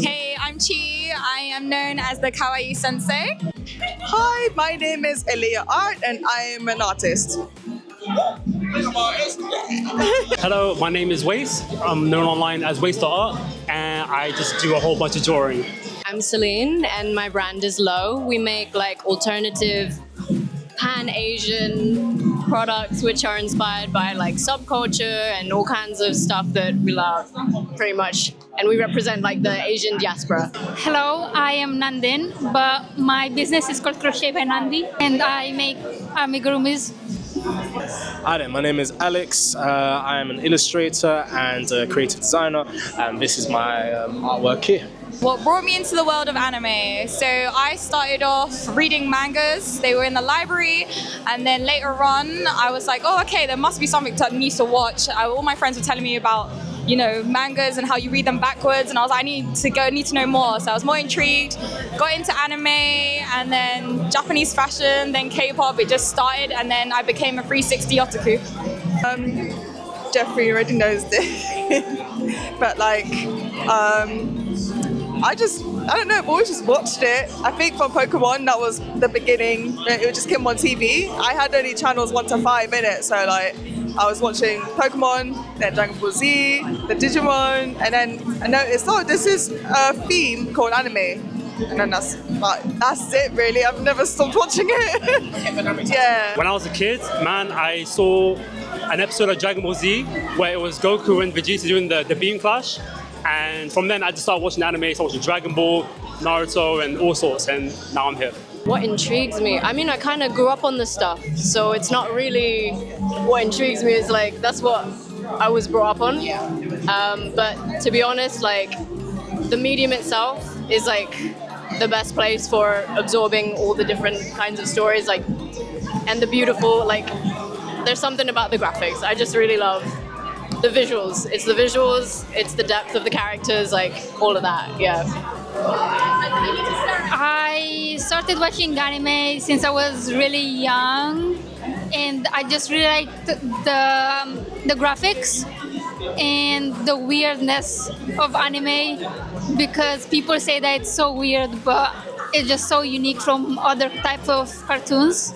Hey, I'm Chi. I am known as the Kawaii Sensei. Hi, my name is Elia Art and I am an artist. Hello, my name is Waste. I'm known online as Waste Art, and I just do a whole bunch of drawing. I'm Celine, and my brand is Low. We make like alternative Pan-Asian products which are inspired by like subculture and all kinds of stuff that we love, pretty much. And we represent like the Asian diaspora. Hello, I am Nandin, but my business is called Crochet by Nandi, and I make amigurumis. Hi there, my name is Alex. I am an illustrator and a creative designer, and this is my artwork here. What brought me into the world of anime? So I started off reading mangas. They were in the library, and then later on, I was like, oh, okay, there must be something new to watch. All my friends were telling me about, mangas and how you read them backwards, and I was like, I need to know more. So I was more intrigued, got into anime, and then Japanese fashion, then K-pop. It just started, and then I became a 360 otaku. Jeffrey already knows this, but I don't know, I've always just watched it. I think from Pokemon, that was the beginning. It just came on TV. I had only channels 1 to 5 in it, so I was watching Pokemon, then Dragon Ball Z, the Digimon, and then I noticed, this is a theme called anime. And then that's it really. I've never stopped watching it. Yeah. When I was a kid, I saw an episode of Dragon Ball Z where it was Goku and Vegeta doing the beam clash. And from then I just started watching anime, started watching Dragon Ball, Naruto, and all sorts, and now I'm here. What intrigues me? I mean, I kind of grew up on this stuff, so it's not really what intrigues me. Is like that's what I was brought up on. But to be honest, like the medium itself is like the best place for absorbing all the different kinds of stories, like and the beautiful. Like there's something about the graphics. I just really love the visuals. It's the visuals. It's the depth of the characters. Like all of that. Yeah. I started watching anime since I was really young, and I just really liked the graphics and the weirdness of anime, because people say that it's so weird, but it's just so unique from other types of cartoons.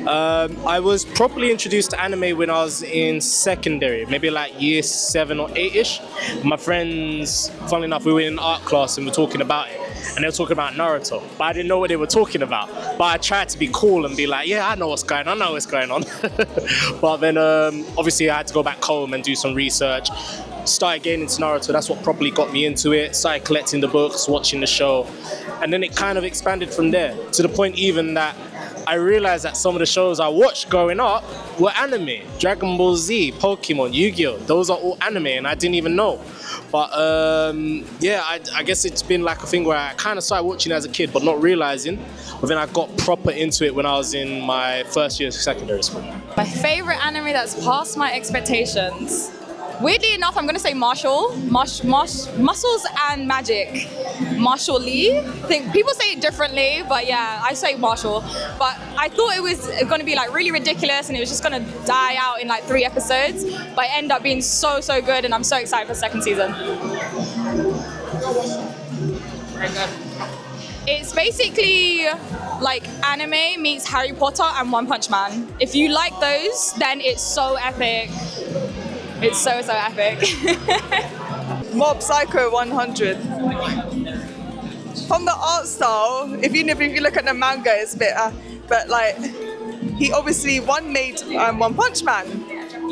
I was properly introduced to anime when I was in secondary, maybe like year 7 or 8-ish. My friends, funnily enough, we were in art class and we were talking about it. And they were talking about Naruto, but I didn't know what they were talking about. But I tried to be cool and be like, yeah, I know what's going on, But then obviously I had to go back home and do some research. Started getting into Naruto, that's what properly got me into it. Started collecting the books, watching the show. And then it kind of expanded from there, to the point even that I realized that some of the shows I watched growing up were anime. Dragon Ball Z, Pokemon, Yu-Gi-Oh! Those are all anime and I didn't even know. But I guess it's been like a thing where I kind of started watching as a kid but not realizing. But then I got proper into it when I was in my first year of secondary school. My favorite anime that's passed my expectations. Weirdly enough, I'm going to say Muscles and Magic. Marshall Lee. I think people say it differently, but yeah, I say Marshall. But I thought it was going to be like really ridiculous and it was just going to die out in like 3 episodes. But it ended up being so good, and I'm so excited for the second season. It's basically like anime meets Harry Potter and One Punch Man. If you like those, then it's so epic. It's so epic. Mob Psycho 100. From the art style, if you look at the manga, it's a bit, but like, he obviously made One Punch Man.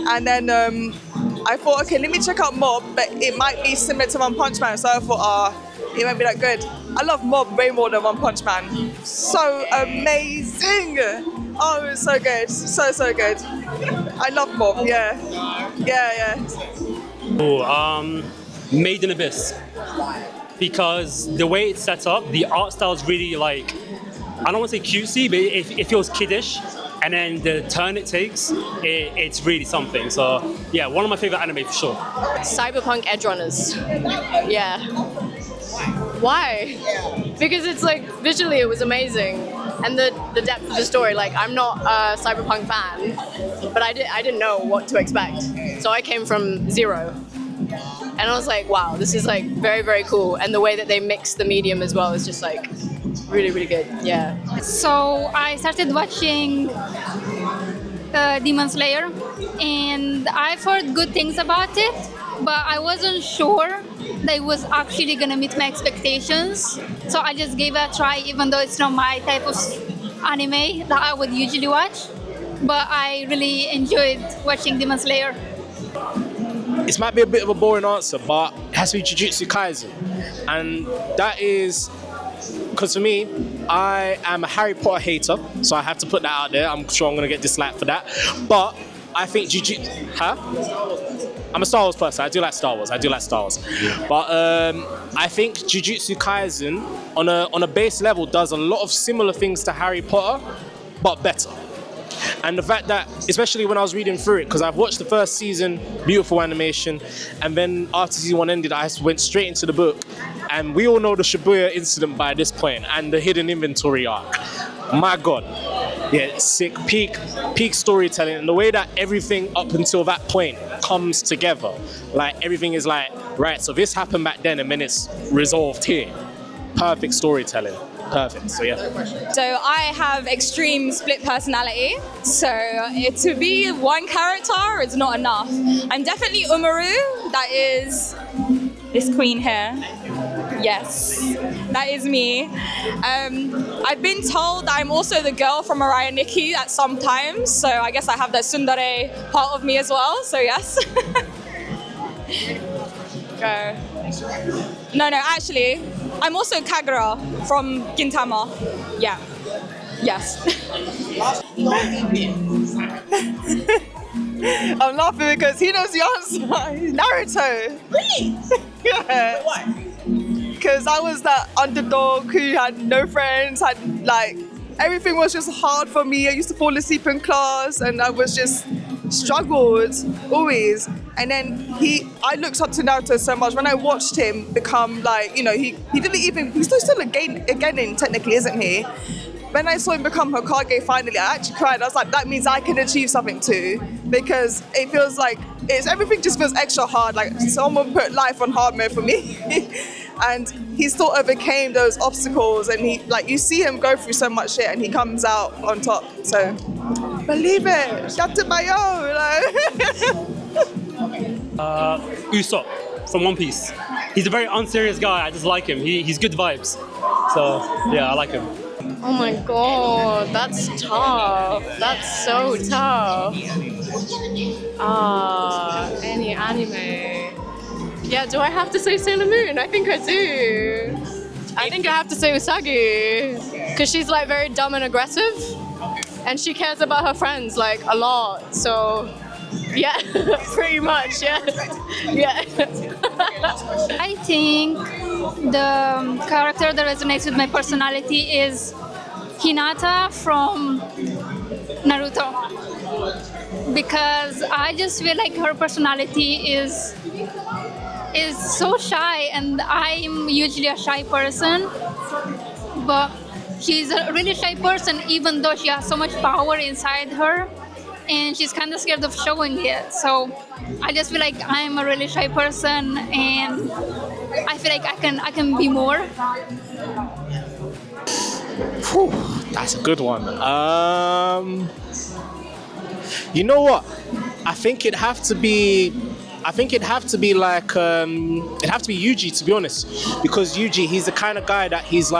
And then I thought, okay, let me check out Mob, but it might be similar to One Punch Man. So I thought, it won't be that good. I love Mob way more than One Punch Man. So amazing. Oh, it was so good. So good. I love Mob, yeah. Oh, Made in Abyss. Because the way it's set up, the art style is really like, I don't want to say cutesy, but it feels kiddish. And then the turn it takes, it's really something. So yeah, one of my favorite anime for sure. Cyberpunk Edgerunners. Yeah. Why? Because it's like visually it was amazing, and the depth of the story. Like I'm not a Cyberpunk fan, but I didn't know what to expect, so I came from zero. And I was like, wow, this is like very, very cool. And the way that they mix the medium as well is just like really, really good. Yeah. So I started watching Demon Slayer, and I've heard good things about it, but I wasn't sure that it was actually gonna meet my expectations. So I just gave it a try, even though it's not my type of anime that I would usually watch. But I really enjoyed watching Demon Slayer. This might be a bit of a boring answer, but it has to be Jujutsu Kaisen. And that is because for me, I am a Harry Potter hater, so I have to put that out there. I'm sure I'm going to get disliked for that. But I think I'm a Star Wars person. I do like Star Wars. But I think Jujutsu Kaisen, on a base level, does a lot of similar things to Harry Potter, but better. And the fact that, especially when I was reading through it, because I've watched the first season, beautiful animation, and then after season 1 ended, I went straight into the book. And we all know the Shibuya incident by this point, and the hidden inventory arc. My God. Yeah, sick, peak storytelling, and the way that everything up until that point comes together. Like, everything is like, right, so this happened back then, and then it's resolved here. Perfect storytelling. Perfect. So yeah. So I have extreme split personality. So to be one character is not enough. I'm definitely Umaru. That is this queen here. Yes, that is me. I've been told that I'm also the girl from Mariah Nikki at some times. So I guess I have that tsundere part of me as well. So yes. Go. No, actually, I'm also Kagura from Gintama. Yeah. Yes. I'm laughing because he knows the answer. Naruto. Really? Yeah. Why? Because I was that underdog who had no friends, everything was just hard for me. I used to fall asleep in class and I was just struggled always. And then I looked up to Naruto so much. When I watched him become he's still a genin technically, isn't he? When I saw him become Hokage finally, I actually cried. I was like, that means I can achieve something too. Because it feels like everything just feels extra hard. Like someone put life on hard mode for me. And he still overcame those obstacles, and you see him go through so much shit and he comes out on top. So believe it. Shutdown. Usopp from One Piece. He's a very unserious guy. I just like him. He's good vibes. So yeah, I like him. Oh my god, that's tough. That's so tough. Any anime. Yeah, do I have to say Sailor Moon? I think I do. I think I have to say Usagi. Because she's like very dumb and aggressive. And she cares about her friends like a lot. So yeah, pretty much, yeah. Yeah. I think the character that resonates with my personality is Hinata from Naruto. Because I just feel like her personality is so shy, and I'm usually a shy person. But she's a really shy person, even though she has so much power inside her. And she's kind of scared of showing it. So I just feel like I'm a really shy person, and I feel like I can be more. Whew, that's a good one. You know what? I think it'd have to be Yuji, to be honest, because Yuji, he's the kind of guy that he's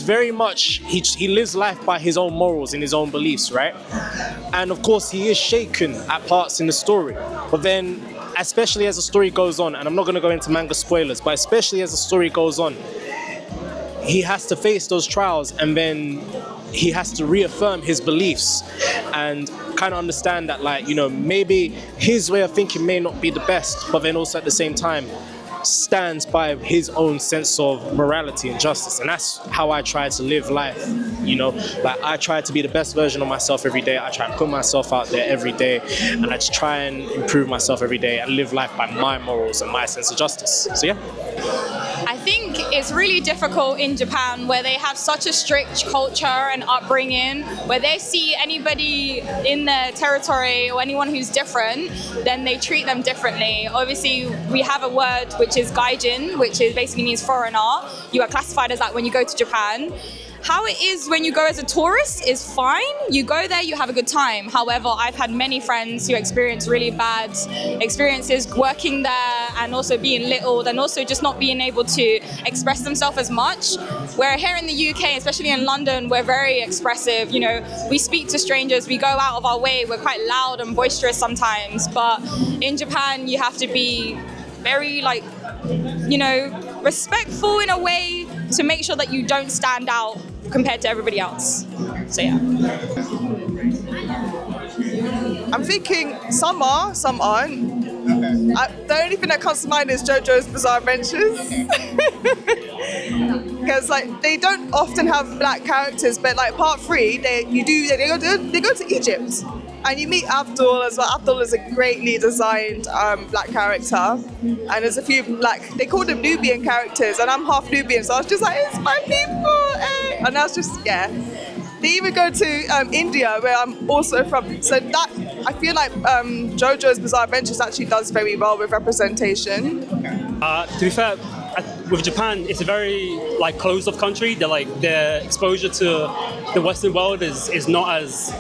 very much, he lives life by his own morals and his own beliefs, right? And of course, he is shaken at parts in the story. But then, especially as the story goes on, and I'm not going to go into manga spoilers, but especially as the story goes on, he has to face those trials, and then he has to reaffirm his beliefs and kind of understand that, maybe his way of thinking may not be the best, but then also at the same time, stands by his own sense of morality and justice. And that's how I try to live life, I try to be the best version of myself every day. I try and put myself out there every day, and I just try and improve myself every day and live life by my morals and my sense of justice. So yeah. I think it's really difficult in Japan where they have such a strict culture and upbringing, where they see anybody in their territory or anyone who's different, then they treat them differently. Obviously, we have a word which is gaijin, which is basically means foreigner. You are classified as that when you go to Japan. How it is when you go as a tourist is fine. You go there, you have a good time. However, I've had many friends who experience really bad experiences working there and also being littled and also just not being able to express themselves as much. Where here in the UK, especially in London, we're very expressive. You know, we speak to strangers, we go out of our way, we're quite loud and boisterous sometimes. But in Japan, you have to be very respectful in a way to make sure that you don't stand out compared to everybody else. So yeah. I'm thinking some are, some aren't. The only thing that comes to mind is JoJo's Bizarre Adventures. Because they don't often have black characters, but part 3, they go to Egypt. And you meet Abdul as well. Abdul is a greatly designed black character. And there's a few they call them Nubian characters, and I'm half Nubian, so I was just like, it's my people, eh? And I was just, yeah. They even go to India, where I'm also from. So that, I feel like JoJo's Bizarre Adventures actually does very well with representation. To be fair, with Japan, it's a very closed-off country. Their exposure to the Western world is not as...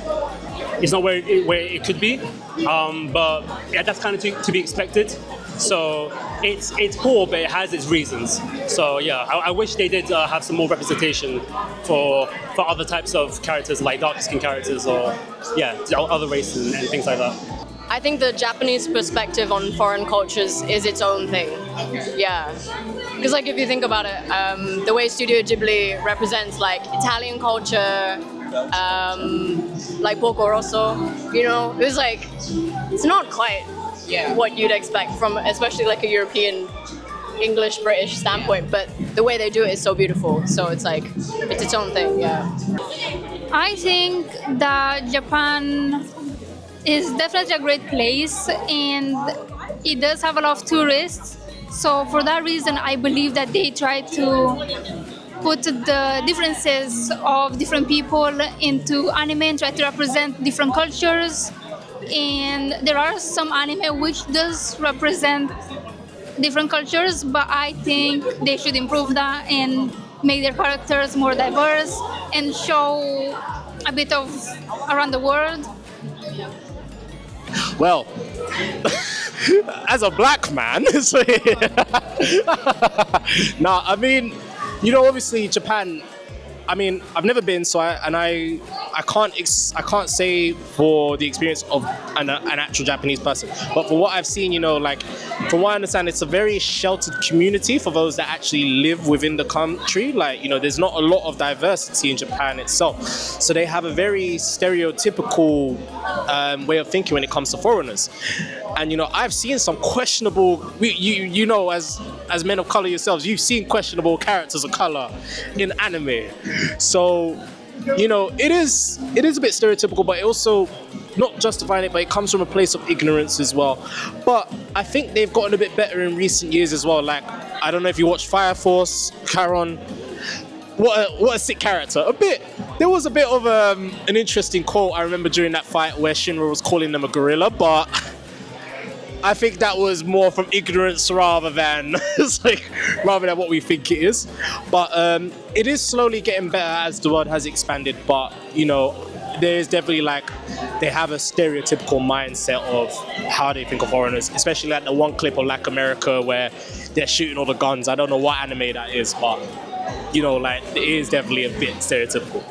It's not where it could be, but yeah, that's kind of to be expected. So it's poor, but it has its reasons. So yeah, I wish they did have some more representation for other types of characters, like dark-skinned characters, or other races and things like that. I think the Japanese perspective on foreign cultures is its own thing. Yeah. Because if you think about it, the way Studio Ghibli represents Italian culture, Porco Rosso, it was it's not quite what you'd expect from especially a European English British standpoint, but the way they do it is so beautiful, so it's it's its own thing. I think that Japan is definitely a great place, and it does have a lot of tourists, so for that reason I believe that they try to put the differences of different people into anime and try to represent different cultures. And there are some anime which does represent different cultures, but I think they should improve that and make their characters more diverse and show a bit of around the world. Well, as a black man, no, I mean, obviously Japan, I've never been, so I can't say for the experience of an actual Japanese person, but for what I've seen, from what I understand, it's a very sheltered community for those that actually live within the country. There's not a lot of diversity in Japan itself, so they have a very stereotypical way of thinking when it comes to foreigners. And I've seen some questionable, as men of color yourselves, you've seen questionable characters of color in anime. So, it is a bit stereotypical, but it also not justifying it, but it comes from a place of ignorance as well. But I think they've gotten a bit better in recent years as well. I don't know if you watch Fire Force, Charon. What a sick character. There was a bit of an interesting quote I remember during that fight where Shinra was calling them a gorilla, but I think that was more from ignorance rather than what we think it is. But it is slowly getting better as the world has expanded. But there is definitely they have a stereotypical mindset of how they think of foreigners, especially the one clip of America where they're shooting all the guns. I don't know what anime that is, but it is definitely a bit stereotypical.